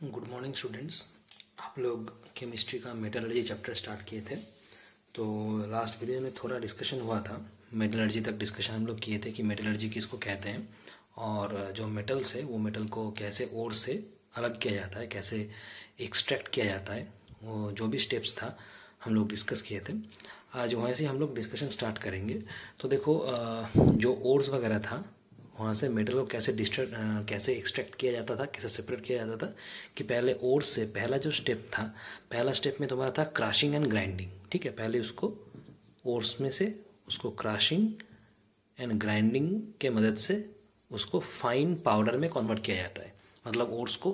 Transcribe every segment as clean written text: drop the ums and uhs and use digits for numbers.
Good morning students. आप लोग chemistry का मेटलर्जी चैप्टर स्टार्ट किए थे। तो लास्ट वीडियो में थोड़ा डिस्कशन हुआ था, मेटलर्जी तक डिस्कशन हम लोग किए थे कि मेटलर्जी किसको कहते हैं और जो मेटल्स है वो मेटल को कैसे ओर से अलग किया जाता है, कैसे एक्सट्रैक्ट किया जाता है, वो जो भी स्टेप्स था हम लोग डिस्कस किए थे। आज वहाँ से हम लोग डिस्कशन स्टार्ट करेंगे। तो देखो, जो ओर्स वगैरह था वहाँ से मेटल को कैसे एक्सट्रैक्ट किया जाता था, कैसे सेपरेट किया जाता था कि पहले ओर से पहला जो स्टेप था, पहला स्टेप में तुम्हारा था क्रशिंग एंड ग्राइंडिंग। ठीक है, पहले उसको ओर्स में से उसको क्रशिंग एंड ग्राइंडिंग के मदद से उसको फाइन पाउडर में कन्वर्ट किया जाता है। मतलब ओट्स को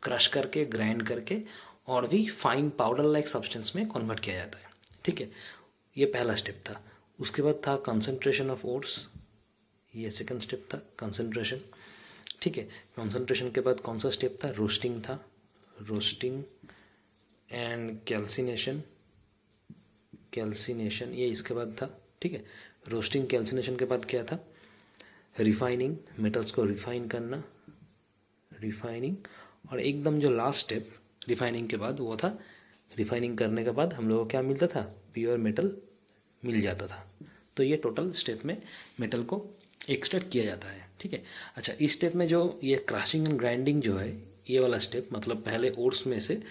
क्रश करके ग्राइंड करके और भी फाइन पाउडर लाइक सब्सटेंस में कन्वर्ट किया जाता है। ठीक है, ये पहला स्टेप था। उसके बाद था कंसंट्रेशन ऑफ ओट्स, ये सेकंड स्टेप था कंसंट्रेशन। ठीक है, कंसंट्रेशन के बाद कौन सा स्टेप था? रोस्टिंग था, रोस्टिंग एंड कैल्सिनेशन, कैल्सिनेशन ये इसके बाद था। ठीक है, रोस्टिंग कैल्सिनेशन के बाद क्या था? रिफाइनिंग, मेटल्स को रिफाइन करना, रिफाइनिंग। और एकदम जो लास्ट स्टेप रिफाइनिंग के बाद वो था, रिफाइनिंग करने के बाद हम लोगों को क्या मिलता था? प्योर मेटल मिल जाता था। तो ये टोटल स्टेप में मेटल को एक्सट्रैक्ट किया जाता है। ठीक है, अच्छा, इस स्टेप में जो ये क्रशिंग एंड ग्राइंडिंग जो है, ये वाला स्टेप मतलब पहले ओर्स में से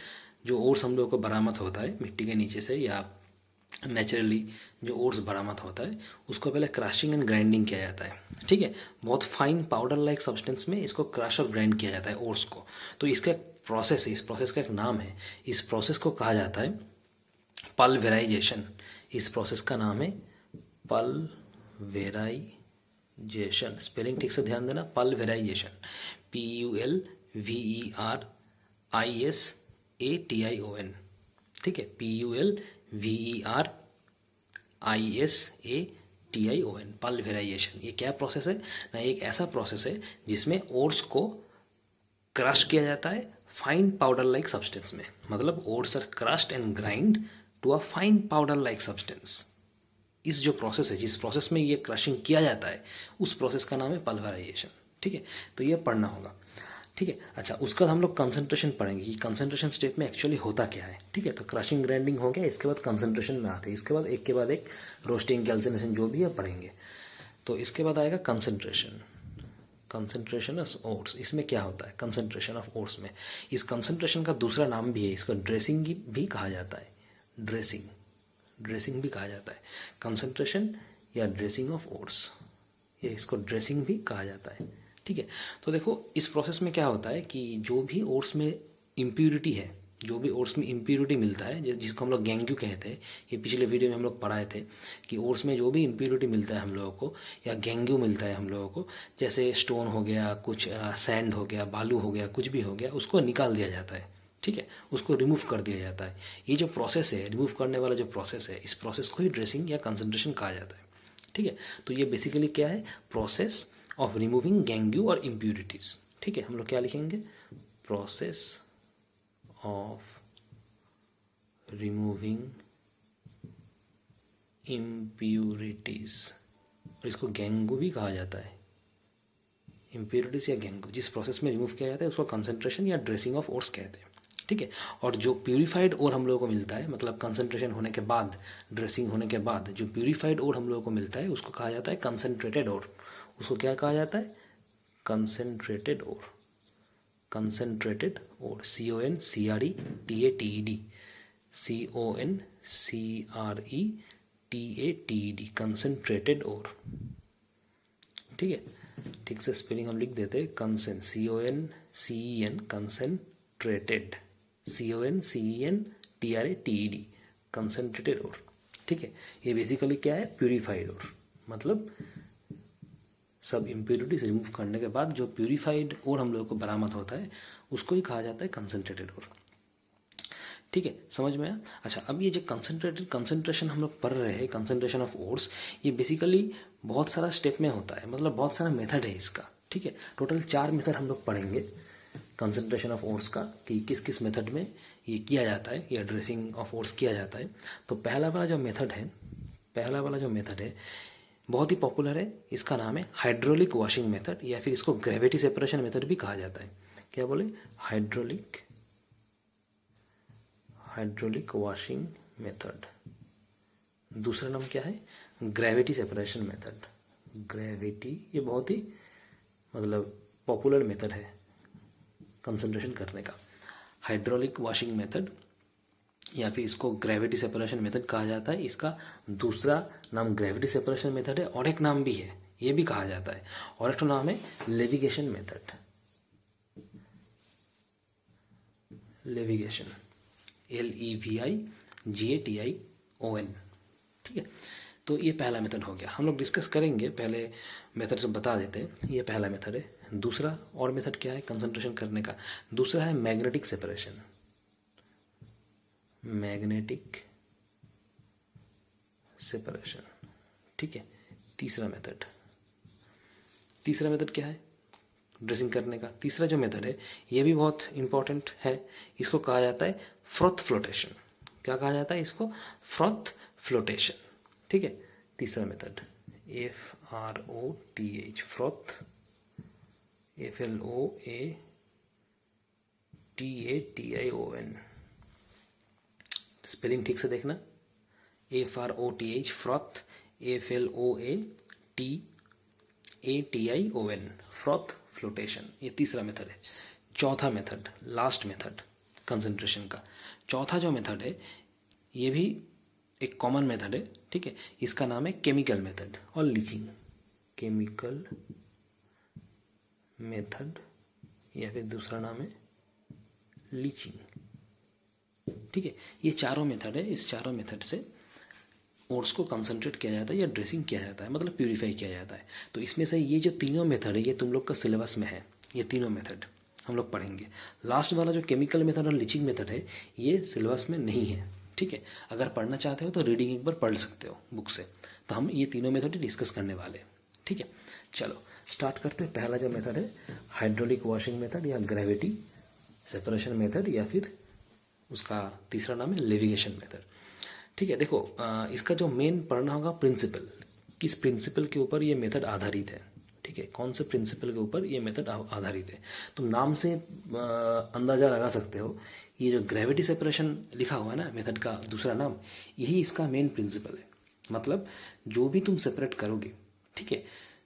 जो ओर्स हम लोगों को बरामद होता है मिट्टी के नीचे से या नेचुरली जो ओट्स बरामद होता है, उसको पहले क्रशिंग एंड ग्राइंडिंग किया जाता है। ठीक है, बहुत फाइन पाउडर लाइक सब्सटेंस में इसको क्रश और ग्राइंड किया जाता है ओट्स को। तो इसका प्रोसेस है, इस प्रोसेस का एक नाम है, इस प्रोसेस को कहा जाता है पल्वेराइजेशन। इस प्रोसेस का नाम है पल्वेराइजेशन। स्पेलिंग ठीक से ध्यान देना, पल्वेराइजेशन, PULVERISATION। ठीक है, PULVERISATION, पल्वेराइजेशन। ये क्या प्रोसेस है ना? एक ऐसा प्रोसेस है जिसमें ओट्स को क्रश किया जाता है फाइन पाउडर लाइक सब्सटेंस में। मतलब oats are crushed and grind to a fine powder like substance. इस जो प्रोसेस है, जिस प्रोसेस में ये क्रशिंग किया जाता है, उस प्रोसेस का नाम है पल्वराइजेशन। ठीक है, तो ये पढ़ना होगा। ठीक है, अच्छा, उसका हम लोग कंसंट्रेशन पढ़ेंगे कि कंसंट्रेशन स्टेप में एक्चुअली होता क्या है। ठीक है, तो क्रशिंग ग्राइंडिंग हो गया, इसके बाद कंसंट्रेशन में आते हैं, इसके बाद एक के बाद एक रोस्टिंग कैल्सिनेशन जो भी है पढ़ेंगे। तो इसके बाद आएगा कंसंट्रेशन, कंसंट्रेशन ऑफ ओट्स। इसमें क्या होता है कंसंट्रेशन ऑफ ओट्स में? इस कंसंट्रेशन का दूसरा नाम भी है, इसको ड्रेसिंग भी कहा जाता है। ड्रेसिंग, ड्रेसिंग भी कहा जाता है। कंसंट्रेशन या ड्रेसिंग ऑफ ओट्स, ये इसको ड्रेसिंग भी कहा जाता है। ठीक है, तो देखो इस प्रोसेस में क्या होता है कि जो भी ओट्स में इम्प्यूरिटी है, जो भी ओट्स में इम्प्यूरिटी मिलता है, जिसको हम लोग गैंग्यू कहते हैं, ये पिछले वीडियो में हम लोग पढ़ाए थे कि ओट्स में जो भी इम्प्यूरिटी मिलता है हम लोगों को या गैंग्यू मिलता है हम लोगों को, जैसे स्टोन हो गया, कुछ सैंड हो गया, बालू हो गया, कुछ भी हो गया, उसको निकाल दिया जाता है। ठीक है, उसको रिमूव कर दिया जाता है। ये जो प्रोसेस है, रिमूव करने वाला जो प्रोसेस है, इस प्रोसेस को ही ड्रेसिंग या कंसंट्रेशन कहा जाता है। ठीक है, तो ये बेसिकली क्या है? प्रोसेस ऑफ रिमूविंग गैंग्यू और इम्प्यूरिटीज। ठीक है, हम लोग क्या लिखेंगे? प्रोसेस ऑफ रिमूविंग इम्प्यूरिटीज, इसको गैंगू भी कहा जाता है। इम्प्यूरिटीज या गैंगू, जिस प्रोसेस में रिमूव किया जाता है उसको कंसंट्रेशन या ड्रेसिंग ऑफ ओट्स कहते हैं। ठीक है, और जो प्यूरिफाइड ओर हम लोगों को मिलता है, मतलब कंसंट्रेशन होने के बाद, ड्रेसिंग होने के बाद जो प्यूरिफाइड ओर हम लोगों को मिलता है, उसको कहा जाता है कंसंट्रेटेड ओर। उसको क्या कहा जाता है? Concentrated ore, concentrated ore, CONCRETATED, CONCRETATED, concentrated ore. ठीक है, ठीक से स्पेलिंग हम लिख देते हैं, कंसेन, CONCEN, concentrated, CONCENTRATED, concentrated ore. ठीक है, ये बेसिकली क्या है? प्यूरिफाइड ओर, मतलब सब इम्प्यूरिटीज रिमूव करने के बाद जो प्यूरिफाइड ओर हम लोगों को बरामद होता है, उसको ही कहा जाता है कंसंट्रेटेड ओर। ठीक है, समझ में आया? अच्छा, अब ये जो कंसंट्रेशन हम लोग पढ़ रहे हैं, कंसंट्रेशन ऑफ ओट्स, ये बेसिकली बहुत सारा स्टेप में होता है, मतलब बहुत सारा मेथड है इसका। ठीक है, टोटल 4 मेथड हम लोग पढ़ेंगे कंसंट्रेशन ऑफ ओट्स का, कि किस किस मेथड में ये किया जाता है, या ड्रेसिंग ऑफ ओट्स किया जाता है। तो पहला वाला जो मेथड है बहुत ही पॉपुलर है, इसका नाम है हाइड्रोलिक वॉशिंग मेथड, या फिर इसको ग्रेविटी सेपरेशन मेथड भी कहा जाता है। क्या बोले? Hydraulic hydraulic washing method. दूसरा नाम क्या है? Gravity separation method. ग्रेविटी ये बहुत ही मतलब पॉपुलर मेथड है कंसंट्रेशन करने का। हाइड्रोलिक वॉशिंग मेथड या फिर इसको ग्रेविटी सेपरेशन मेथड कहा जाता है। इसका दूसरा नाम ग्रेविटी सेपरेशन मेथड है और एक नाम भी है, ये भी कहा जाता है, और एक तो नाम है लेविगेशन मेथड। Levigation, LEVIGATION। ठीक है, तो ये पहला मेथड हो गया। हम लोग डिस्कस करेंगे, पहले मेथड से बता देते हैं। ये पहला मेथड है। दूसरा और मेथड क्या है कंसंट्रेशन करने का? दूसरा है मैग्नेटिक सेपरेशन। मैग्नेटिक सेपरेशन, ठीक है। तीसरा मेथड क्या है ड्रेसिंग करने का? तीसरा जो मेथड है ये भी बहुत इंपॉर्टेंट है। इसको कहा जाता है फ्रॉथ फ्लोटेशन। क्या कहा जाता है इसको? फ्रॉथ फ्लोटेशन, ठीक है। तीसरा method FROTH, froth, FLOATATION। Spelling ठीक से देखना, FROTH, froth, FLOATATION, froth flotation. ये तीसरा मेथड है। चौथा मेथड, लास्ट मेथड कंसंट्रेशन का, चौथा जो मेथड है ये भी एक कॉमन मेथड है, ठीक है। इसका नाम है केमिकल मेथड और लीचिंग। केमिकल मेथड या फिर दूसरा नाम है लीचिंग, ठीक है। ये चारों मेथड है। इस चारों मेथड से ओट्स को कंसंट्रेट किया जाता है या ड्रेसिंग किया जाता है, मतलब प्यूरिफाई किया जाता है। तो इसमें से ये जो तीनों मेथड है ये तुम लोग का सिलेबस में है। ये तीनों मेथड हम लोग पढ़ेंगे। लास्ट वाला जो केमिकल मेथड और लीचिंग मेथड है ये सिलेबस में नहीं है, ठीक है। अगर पढ़ना चाहते हो तो रीडिंग एक बार पढ़ सकते हो बुक से। तो हम ये तीनों मेथड डिस्कस करने वाले हैं, ठीक है। चलो स्टार्ट करते हैं। पहला जो मेथड है हाइड्रोलिक वॉशिंग मेथड या ग्रेविटी सेपरेशन मेथड, या फिर उसका तीसरा नाम है लेविगेशन मेथड, ठीक है। देखो इसका जो मेन पढ़ना होगा प्रिंसिपल, किस प्रिंसिपल के ऊपर ये मेथड आधारित है, ठीक है। कौन से प्रिंसिपल के ऊपर ये मेथड आधारित है? तुम नाम से अंदाज़ा लगा सकते हो। ये जो ग्रेविटी सेपरेशन लिखा हुआ है ना मेथड का दूसरा नाम, यही इसका मेन प्रिंसिपल है। मतलब जो भी तुम सेपरेट करोगे, ठीक है,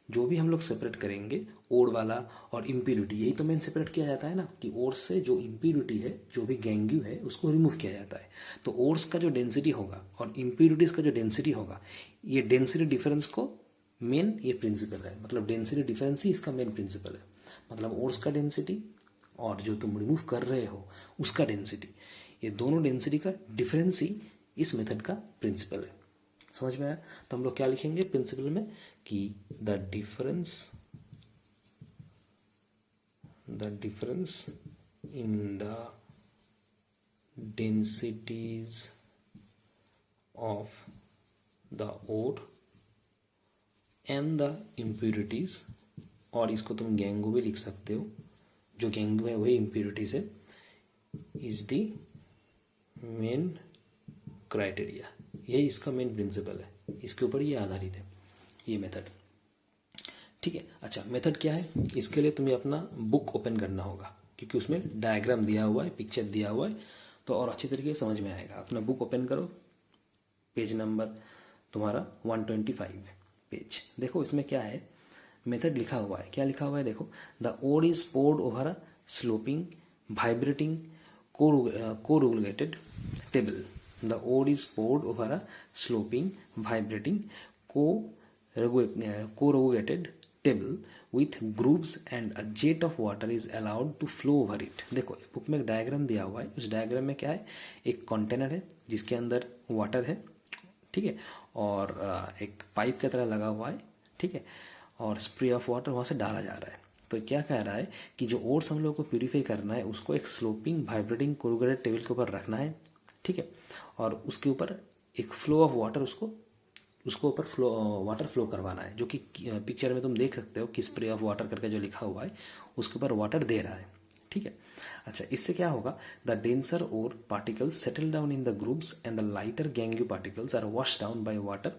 जो भी हम लोग सेपरेट करेंगे ओड वाला और इम्प्यूरिटी, यही तो मेन सेपरेट किया जाता है ना, कि ओड्स से जो इम्प्यूरिटी है, जो भी गैंग्यू है, उसको रिमूव किया जाता है। तो ओड्स का जो डेंसिटी होगा और इम्प्यूरिटीज़ का जो डेंसिटी होगा, ये डेंसिटी डिफरेंस को मेन ये प्रिंसिपल है। मतलब डेंसिटी डिफरेंस ही इसका मेन प्रिंसिपल है। मतलब ओड्स का डेंसिटी और जो तुम रिमूव कर रहे हो उसका डेंसिटी, ये दोनों डेंसिटी का डिफरेंस ही इस मेथड का प्रिंसिपल है। समझ में आया? तो हम लोग क्या लिखेंगे प्रिंसिपल में कि the difference in the densities of the ore and the impurities, और इसको तुम गैंगू भी लिख सकते हो, जो गैंगू है वही इम्प्यूरिटीज है, इज द मेन क्राइटेरिया। यही इसका मेन प्रिंसिपल है, इसके ऊपर ये आधारित है ये मेथड, ठीक है। अच्छा मेथड क्या है? इसके लिए तुम्हें अपना बुक ओपन करना होगा, क्योंकि उसमें डायग्राम दिया हुआ है, पिक्चर दिया हुआ है, तो और अच्छी तरीके से समझ में आएगा। अपना बुक ओपन करो, पेज नंबर तुम्हारा 125 पेज। देखो इसमें क्या है, मेथड लिखा हुआ है। क्या लिखा हुआ है देखो, the ore is poured over a sloping vibrating corrugated table. The ode is poured over a sloping, vibrating, corrugated table with grooves and a jet of water is allowed to flow over it। देखो book में एक diagram दिया हुआ है। उस diagram में क्या है, एक कंटेनर है जिसके अंदर वाटर है, ठीक है, और एक पाइप की तरह लगा हुआ है, ठीक है, और स्प्रे ऑफ वाटर वहाँ से डाला जा रहा है। तो क्या कह रहा है कि जो ओट्स हम लोग को प्यूरीफाई करना है उसको एक स्लोपिंग वाइब्रेटिंग कोरुगेटेड टेबल के ऊपर रखना है, ठीक है, और उसके ऊपर एक फ्लो ऑफ वाटर उसको ऊपर वाटर फ्लो करवाना है, जो कि पिक्चर में तुम देख सकते हो कि स्प्रे ऑफ वाटर करके जो लिखा हुआ है उसके ऊपर वाटर दे रहा है, ठीक है। अच्छा इससे क्या होगा, the denser ore particles settle down in the groups and the lighter gangue particles are wash down by water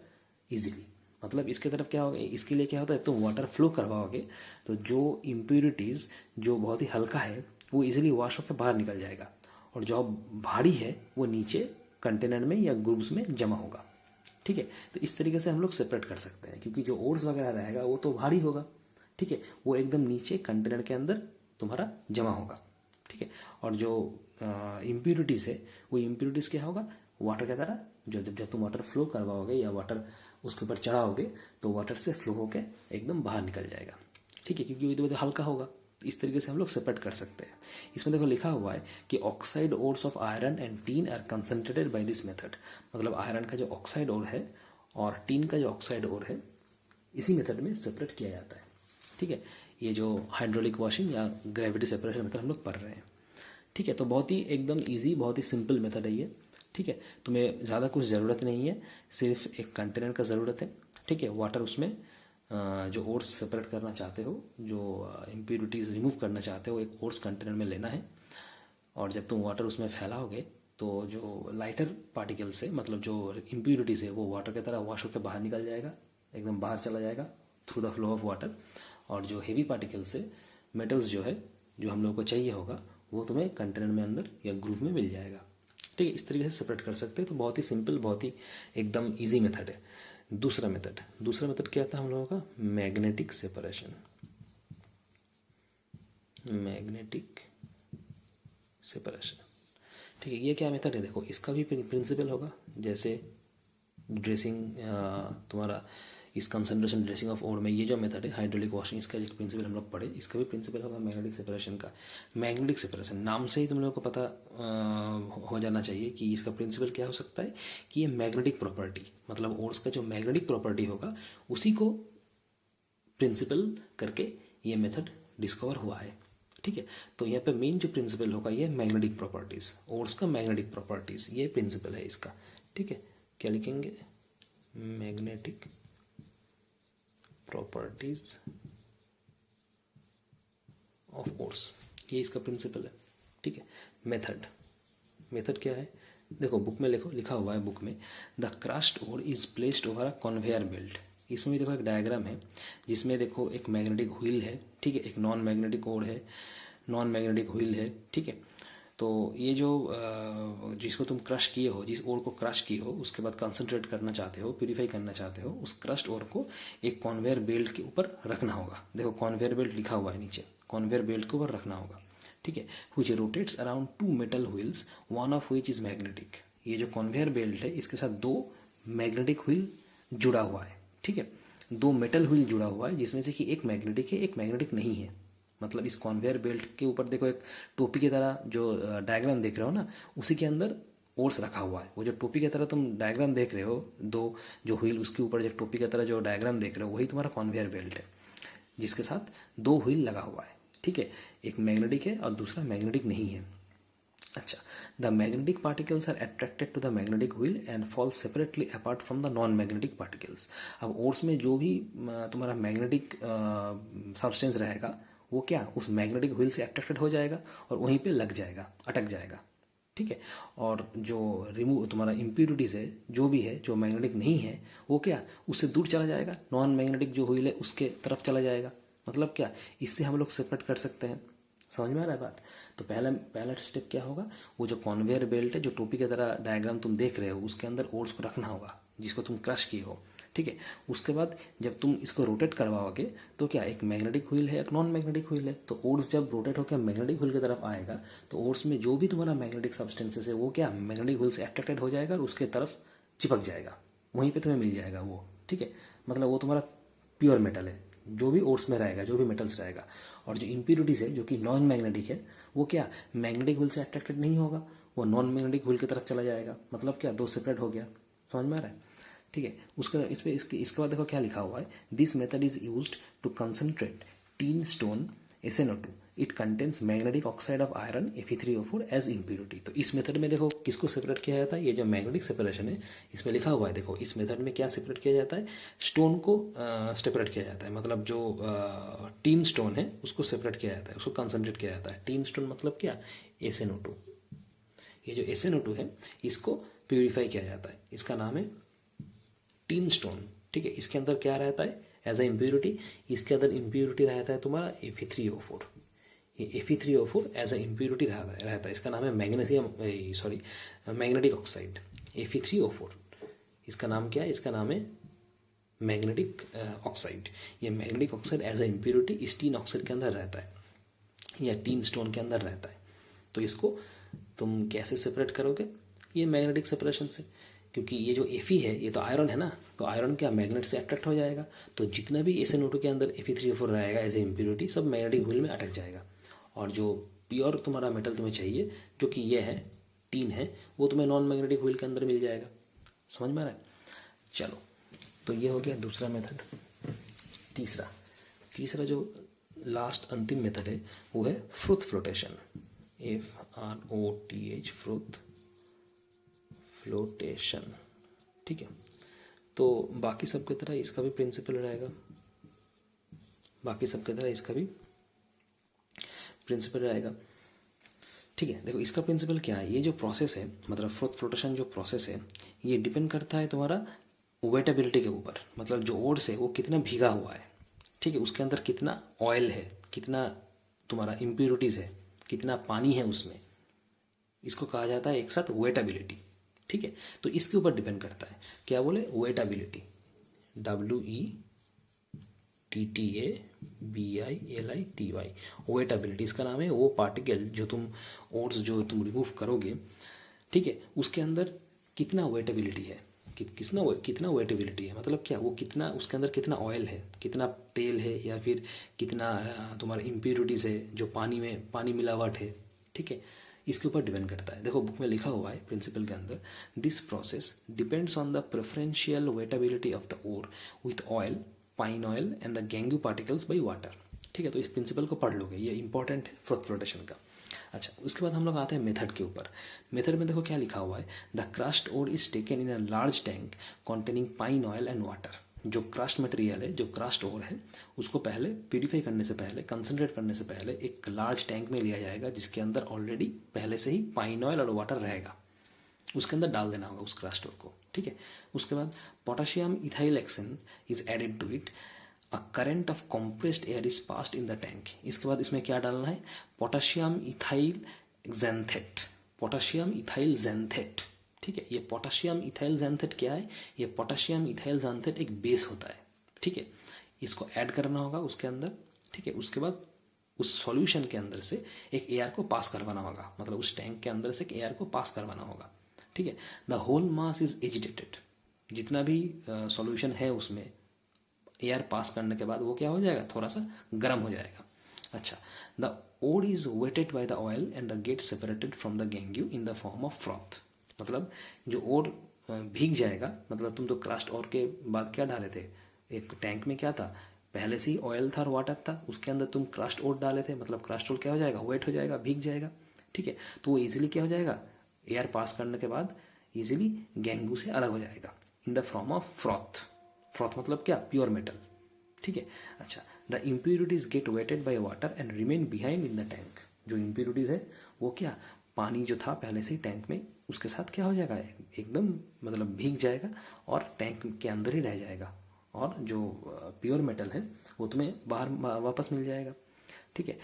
easily. मतलब इसके तरफ क्या होगा, इसके लिए क्या होता है, तुम वाटर फ्लो करवाओगे तो जो इम्प्यूरिटीज़ जो बहुत ही हल्का है वो इजीली वॉश होकर बाहर निकल जाएगा, और जो भारी है वो नीचे कंटेनर में या ग्रुप्स में जमा होगा। ठीक है, तो इस तरीके से हम लोग सेपरेट कर सकते हैं, क्योंकि जो ओट्स वगैरह रहेगा वो तो भारी होगा। ठीक है, वो एकदम नीचे कंटेनर के अंदर तुम्हारा जमा होगा। ठीक है, और जो इम्प्यूरिटीज़ है वो इम्प्यूरिटीज़ क्या होगा, वाटर की तरह जो जब तुम वाटर फ्लो करवाओगे या वाटर उसके ऊपर चढ़ाओगे तो वाटर से फ्लो होके एकदम बाहर निकल जाएगा। ठीक है, क्योंकि वो तो हल्का होगा। इस तरीके से हम लोग सेपरेट कर सकते हैं। इसमें देखो लिखा हुआ है कि oxide ores of iron and tin are concentrated by this method. मतलब आयरन का जो ऑक्साइड ओर है और टीन का जो ऑक्साइड ओर है इसी मेथड में सेपरेट किया जाता है। ठीक है, ये जो हाइड्रोलिक वॉशिंग या ग्रेविटी सेपरेशन मेथड हम लोग पढ़ रहे हैं। ठीक है, तो बहुत ही एकदम ईजी, बहुत ही सिंपल मेथड है ये। ठीक है, तुम्हें ज़्यादा कुछ ज़रूरत नहीं है, सिर्फ एक कंटेनर का ज़रूरत है। ठीक है, वाटर उसमें जो ओट्स सेपरेट करना चाहते हो, जो इम्प्यूरिटीज़ रिमूव करना चाहते हो, एक ओट्स कंटेनर में लेना है। और जब तुम वाटर उसमें फैलाओगे तो जो लाइटर पार्टिकल्स है, मतलब जो इम्प्यूरिटीज़ है, वो वाटर की तरह वॉश होकर बाहर निकल जाएगा, एकदम बाहर चला जाएगा through the flow of water. और जो हेवी पार्टिकल्स है, मेटल्स जो है, जो हम लोगों को चाहिए होगा, वो तुम्हें कंटेनर में अंदर या ग्रुप में मिल जाएगा। ठीक है, इस तरीके से सेपरेट कर सकते हैं। तो बहुत ही सिंपल, बहुत ही एकदम ईजी मेथड है। दूसरा मेथड क्या था हम लोगों का, मैग्नेटिक सेपरेशन। मैग्नेटिक सेपरेशन, ठीक है, ये क्या मेथड है, देखो इसका भी प्रिंसिपल होगा जैसे ड्रेसिंग तुम्हारा इस कंसंट्रेशन ड्रेसिंग ऑफ ओर में ये जो मेथड है हाइड्रोलिक वॉशिंग, इसका जो प्रिंसिपल हम लोग पढ़े, इसका भी प्रिंसिपल होगा मैग्नेटिक सेपरेशन का। मैग्नेटिक सेपरेशन नाम से ही तुम लोगों को पता हो जाना चाहिए कि इसका प्रिंसिपल क्या हो सकता है, कि ये मैग्नेटिक प्रॉपर्टी, मतलब ओर्स का जो मैग्नेटिक प्रॉपर्टी होगा उसी को प्रिंसिपल करके ये मेथड डिस्कवर हुआ है। ठीक है, तो यहाँ पे मेन जो प्रिंसिपल होगा ये मैग्नेटिक प्रॉपर्टीज, ओर्स का मैग्नेटिक प्रॉपर्टीज, ये प्रिंसिपल है इसका। ठीक है, क्या लिखेंगे, मैग्नेटिक प्रॉपर्टीज ऑफ ओर्स, ये इसका प्रिंसिपल है। ठीक है, मेथड क्या है, देखो बुक में लिखा हुआ है बुक में, the crushed ore is placed over a conveyor belt. इसमें भी देखो एक डायग्राम है जिसमें देखो एक मैग्नेटिक व्हील है। ठीक है, एक नॉन मैग्नेटिक ओर है, नॉन मैग्नेटिक व्हील है। ठीक है, तो ये जो जिसको तुम क्रश किए हो, जिस ओर को क्रश किए हो, उसके बाद कंसंट्रेट करना चाहते हो, प्यूरिफाई करना चाहते हो, उस क्रश्ड ओर को एक कन्वेयर बेल्ट के ऊपर रखना होगा। देखो कन्वेयर बेल्ट लिखा हुआ है नीचे, कन्वेयर बेल्ट के ऊपर रखना होगा। ठीक है, which rotates around 2 metal wheels, one of which is magnetic. ये जो कन्वेयर बेल्ट है इसके साथ 2 मैग्नेटिक व्हील जुड़ा हुआ है। ठीक है, 2 मेटल व्हील जुड़ा हुआ है जिसमें से कि एक मैग्नेटिक है, एक मैग्नेटिक नहीं है। मतलब इस कन्वेयर बेल्ट के ऊपर देखो एक टोपी की तरह जो डायग्राम देख रहे हो ना, उसी के अंदर ओर्स रखा हुआ है। वो जो टोपी की तरह तुम डायग्राम देख रहे हो, 2 जो व्हील उसके ऊपर जो टोपी की तरह जो डायग्राम देख रहे हो, वही तुम्हारा कन्वेयर बेल्ट है जिसके साथ 2 व्हील लगा हुआ है। ठीक है, एक मैग्नेटिक है और दूसरा मैग्नेटिक नहीं है। अच्छा, the magnetic particles are attracted to the magnetic wheel and fall separately apart from the non magnetic particles. अब ओर्स में जो भी तुम्हारा मैग्नेटिक सब्सटेंस रहेगा वो क्या उस मैग्नेटिक व्हील से अट्रैक्टेड हो जाएगा और वहीं पे लग जाएगा, अटक जाएगा। ठीक है, और जो रिमूव तुम्हारा इम्प्यूरिटीज़ है, जो भी है, जो मैग्नेटिक नहीं है, वो क्या उससे दूर चला जाएगा, नॉन मैग्नेटिक जो व्हील है उसके तरफ चला जाएगा। मतलब क्या, इससे हम लोग सेपरेट कर सकते हैं। समझ में आ रहा है बात। तो पहला स्टेप क्या होगा, वो जो कन्वेयर बेल्ट है, जो टोपी की तरह डायग्राम तुम देख रहे हो, उसके अंदर ओर्स को रखना होगा जिसको तुम क्रश किए हो। ठीक है, उसके बाद जब तुम इसको रोटेट करवाओगे तो क्या एक मैग्नेटिक व्हील है, एक नॉन मैग्नेटिक व्हील है। तो ओर्स जब रोटेट होकर मैग्नेटिक व्हील की तरफ आएगा तो ओर्स में जो भी तुम्हारा मैग्नेटिक सब्सटेंसेस है वो क्या मैग्नेटिक व्हील से अट्रैक्टेड हो जाएगा और उसके तरफ चिपक जाएगा, वहीं पर तुम्हें मिल जाएगा वो। ठीक है, मतलब वो तुम्हारा प्योर मेटल है जो भी ओर्स में रहेगा, जो भी मेटल्स रहेगा। और जो इम्प्यूरिटीज़ है जो कि नॉन मैग्नेटिक है, वो क्या मैग्नेटिक व्हील से अट्रैक्टेड नहीं होगा, वो नॉन मैग्नेटिक व्हील की तरफ चला जाएगा। मतलब क्या 2 सेपरेट हो गया। समझ में आ रहा है। ठीक है, उसका इसके बाद देखो क्या लिखा हुआ है, this method is used to concentrate tin stone SnO2, it contains magnetic oxide of iron Fe3O4 as impurity. तो इस मेथड में देखो किसको सेपरेट किया जाता है, ये जो मैग्नेटिक सेपरेशन है इसमें लिखा हुआ है। देखो इस मेथड में क्या सेपरेट किया जाता है, स्टोन को सेपरेट किया जाता है। मतलब जो टीन स्टोन है उसको सेपरेट किया जाता है, उसको कंसंट्रेट किया जाता है। टीन स्टोन मतलब क्या, SnO2। ये जो SnO2 है इसको प्यूरिफाई किया जाता है, इसका नाम है टीन स्टोन। ठीक है, इसके अंदर क्या रहता है एज ए इम्प्यूरिटी, इसके अंदर इम्प्यूरिटी रहता है तुम्हारा Fe3O4। ये Fe3O4 एज अ इम्प्योरिटी रहता है। इसका नाम है magnesium, sorry magnetic oxide, Fe3O4। इसका नाम क्या है? इसका नाम है मैग्नेटिक ऑक्साइड। ये magnetic oxide as a impurity इस टीन ऑक्साइड के अंदर रहता है या टीन स्टोन के अंदर रहता है। तो इसको तुम कैसे सेपरेट करोगे? ये मैग्नेटिक सेपरेशन से, क्योंकि ये जो Fe है ये तो आयरन है ना, तो आयरन क्या मैग्नेट से अट्रैक्ट हो जाएगा, तो जितना भी SnO2 के अंदर Fe3O4 रहेगा एज ए इम्प्योरिटी सब मैग्नेटिक व्हील में अटक जाएगा। और जो प्योर तुम्हारा मेटल तुम्हें चाहिए जो कि ये है टीन है, वो तुम्हें नॉन मैग्नेटिक व्हील के अंदर मिल जाएगा। समझ में आ रहा है? चलो, तो ये हो गया दूसरा मेथड। तीसरा जो लास्ट अंतिम मेथड है वो है फ्रूथ फ्लोटेशन, FROTH, फ्रूथ फ्लोटेशन। ठीक है, तो बाकी सब की तरह इसका भी प्रिंसिपल रहेगा, ठीक है। देखो इसका प्रिंसिपल क्या है, ये जो प्रोसेस है मतलब फ्रूथ फ्लोटेशन जो प्रोसेस है ये डिपेंड करता है तुम्हारा वेटेबिलिटी के ऊपर, मतलब जो ओट्स है वो कितना भीगा हुआ है, ठीक है, उसके अंदर कितना ऑयल है, कितना तुम्हारा इम्प्योरिटीज़ है, कितना पानी है उसमें, इसको कहा जाता है एक साथ वेटेबिलिटी। ठीक है, तो इसके ऊपर डिपेंड करता है, क्या बोले, वेटेबिलिटी, WETTABILITY, वेटेबिलिटी। इसका नाम है वो पार्टिकल जो तुम ओट्स जो तुम रिमूव करोगे, ठीक है, उसके अंदर कितना वेटेबिलिटी है, कितना वेटेबिलिटी है, मतलब क्या, वो कितना उसके अंदर कितना ऑयल है, कितना तेल है, या फिर कितना तुम्हारा इम्प्योरिटीज़ है, जो पानी मिलावट है, ठीक है, इसके ऊपर डिपेंड करता है। देखो बुक में लिखा हुआ है प्रिंसिपल के अंदर, this process depends on the preferential wettability of the ore with oil, pine oil and the gangue particles by water. ठीक है, तो इस प्रिंसिपल को पढ़ लोगे, ये इंपॉर्टेंट है फ्रूथ फ्लोटेशन का। अच्छा, उसके बाद हम लोग आते हैं मेथड के ऊपर। मेथड में देखो क्या लिखा हुआ है, the crushed ore is taken in a large tank containing pine oil and water. जो क्रस्ट मटेरियल है, जो क्रस्ट ओर है, उसको पहले प्यूरिफाई करने से पहले, कंसनट्रेट करने से पहले एक लार्ज टैंक में लिया जाएगा जिसके अंदर ऑलरेडी पहले से ही पाइन ऑयल और वाटर रहेगा, उसके अंदर डाल देना होगा उस क्रस्ट ओर को। ठीक है, उसके बाद potassium ethyl xanthate is added to it, a current of compressed air is passed in the tank. इसके बाद इसमें क्या डालना है, potassium ethyl xanthate, potassium ethyl xanthate. ठीक है, ये पोटाशियम इथाइल ज़ैंथेट क्या है, ये पोटाशियम इथाइल ज़ैंथेट एक बेस होता है। ठीक है, इसको ऐड करना होगा उसके अंदर। ठीक है, उसके बाद उस सॉल्यूशन के अंदर से एक एयर को पास करवाना होगा, मतलब उस टैंक के अंदर से एक एयर को पास करवाना होगा। ठीक है, the whole mass is agitated, जितना भी सॉल्यूशन है उसमें एयर पास करने के बाद वो क्या हो जाएगा, थोड़ा सा गर्म हो जाएगा। अच्छा, the ore is wetted by the oil and the get separated from the gangue in the form of froth. मतलब जो ओड भीग जाएगा, मतलब तुम तो क्रस्ट ओर के बाद क्या डाले थे, एक टैंक में क्या था, पहले से ही ऑयल था और वाटर था, उसके अंदर तुम क्रस्ट ओर डाले थे, मतलब क्रस्ट ओर क्या हो जाएगा, वेट हो जाएगा, भीग जाएगा। ठीक है, तो वो इजीली क्या हो जाएगा, एयर पास करने के बाद इजीली गैंगू से अलग हो जाएगा in the form of froth. Froth मतलब क्या, प्योर मेटल। ठीक है, अच्छा, the impurities get wetted by water and remain behind in the tank. जो इम्प्योरिटीज है वो क्या, पानी जो था पहले से ही टैंक में, उसके साथ क्या हो जाएगा, एकदम मतलब भीग जाएगा और टैंक के अंदर ही रह जाएगा, और जो प्योर मेटल है वो तुम्हें बाहर वापस मिल जाएगा। ठीक है,